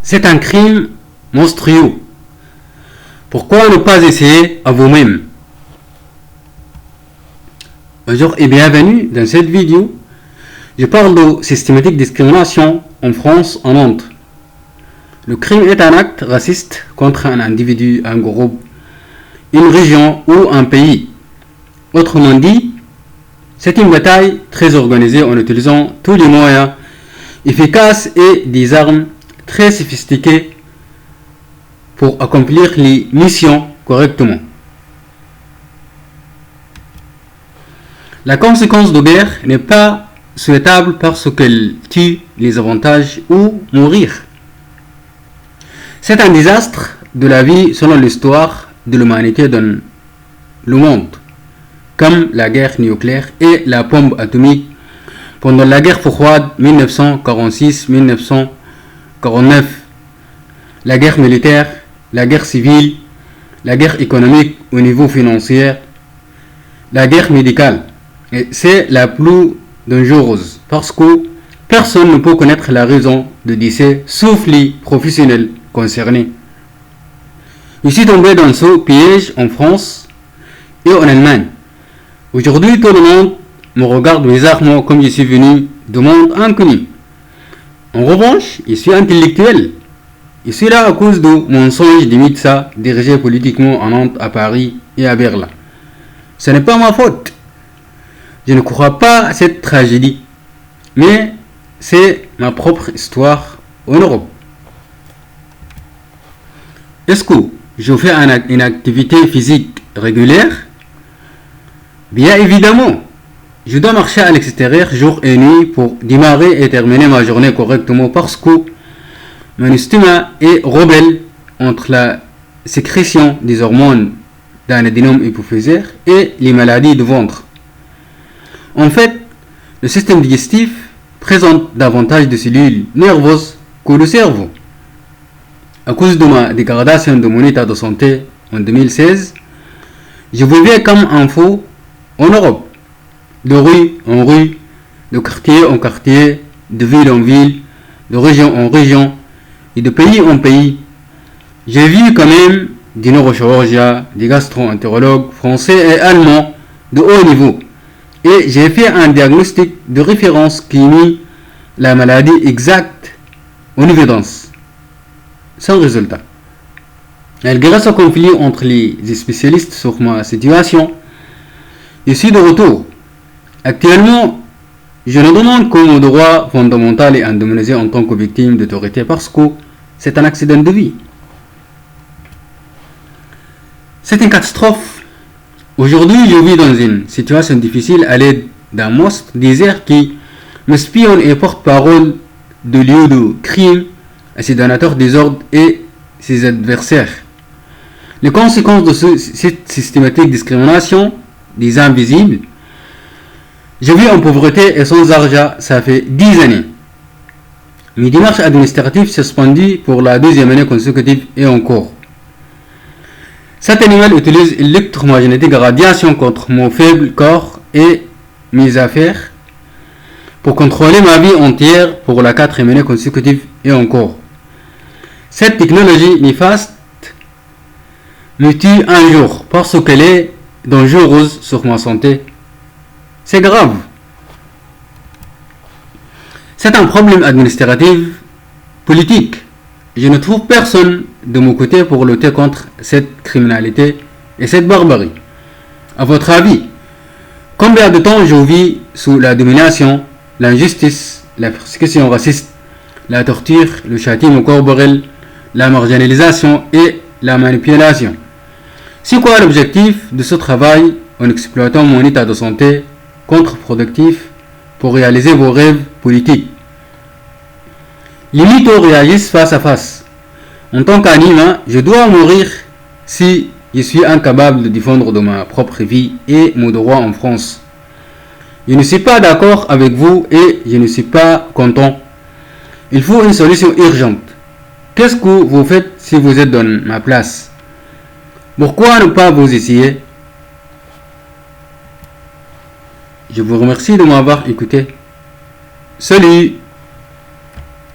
C'est un crime monstrueux. Pourquoi ne pas essayer à vous-même? Bonjour et bienvenue dans cette vidéo. Je parle de systématique discrimination en France en Inde. Le crime est un acte raciste contre un individu, un groupe, une région ou un pays. Autrement dit, c'est une bataille très organisée en utilisant tous les moyens efficaces et des armes très sophistiquées pour accomplir les missions correctement. La conséquence de guerre n'est pas souhaitable parce qu'elle tue les avantages ou mourir. C'est un désastre de la vie selon l'histoire de l'humanité dans le monde, comme la guerre nucléaire et la bombe atomique pendant la guerre froide 1946-1949, la guerre militaire, la guerre civile, la guerre économique au niveau financier, la guerre médicale. Et c'est la plus dangereuse parce que personne ne peut connaître la raison de décès sauf les professionnels concernés. Je suis tombé dans ce piège en France et en Allemagne. Aujourd'hui, tout le monde me regarde bizarrement comme je suis venu de monde inconnu. En revanche, je suis intellectuel. Je suis là à cause de mensonges des médecins dirigés politiquement en Nantes, à Paris et à Berlin. Ce n'est pas ma faute. Je ne crois pas à cette tragédie. Mais c'est ma propre histoire en Europe. Est-ce que je fais une activité physique régulière? Bien évidemment. Je dois marcher à l'extérieur jour et nuit pour démarrer et terminer ma journée correctement parce que mon estomac est rebelle entre la sécrétion des hormones d'un adénome hypophysaire et les maladies de ventre. En fait, le système digestif présente davantage de cellules nerveuses que le cerveau. À cause de ma dégradation de mon état de santé en 2016, je vivais comme un fou en Europe, de rue en rue, de quartier en quartier, de ville en ville, de région en région et de pays en pays. J'ai vu quand même des neurochirurgiens, des gastro-entérologues français et allemands de haut niveau. Et j'ai fait un diagnostic de référence qui mit la maladie exacte en évidence. Sans résultat. Grâce au conflit entre les spécialistes sur ma situation, je suis de retour. Actuellement, je ne demande que mon droit fondamental est indemnisé en tant que victime d'autorité parce que c'est un accident de vie. C'est une catastrophe. Aujourd'hui, je vis dans une situation difficile à l'aide d'un monstre désert qui m'espionne et porte-parole de lieu de crime à ses donateurs des ordres et ses adversaires. Les conséquences de cette systématique discrimination des invisibles. Je vis en pauvreté et sans argent, ça fait 10 années. Mes démarches administratives suspendues pour la deuxième année consécutive et encore. Cet animal utilise l'électromagnétique radiation contre mon faible corps et mes affaires pour contrôler ma vie entière pour la quatrième année consécutive et encore. Cette technologie néfaste me tue un jour parce qu'elle est dangereuse sur ma santé. C'est grave. C'est un problème administratif, politique. Je ne trouve personne de mon côté pour lutter contre cette criminalité et cette barbarie. À votre avis, combien de temps je vis sous la domination, l'injustice, la persécution raciste, la torture, le châtiment corporel, la marginalisation et la manipulation? C'est quoi l'objectif de ce travail en exploitant mon état de santé contre-productif pour réaliser vos rêves politiques? Les mythos réagissent face à face. En tant qu'animal, je dois mourir si je suis incapable de défendre de ma propre vie et mon droit en France. Je ne suis pas d'accord avec vous et je ne suis pas content. Il faut une solution urgente. Qu'est-ce que vous faites si vous êtes dans ma place? Pourquoi ne pas vous essayer? Je vous remercie de m'avoir écouté. Salut!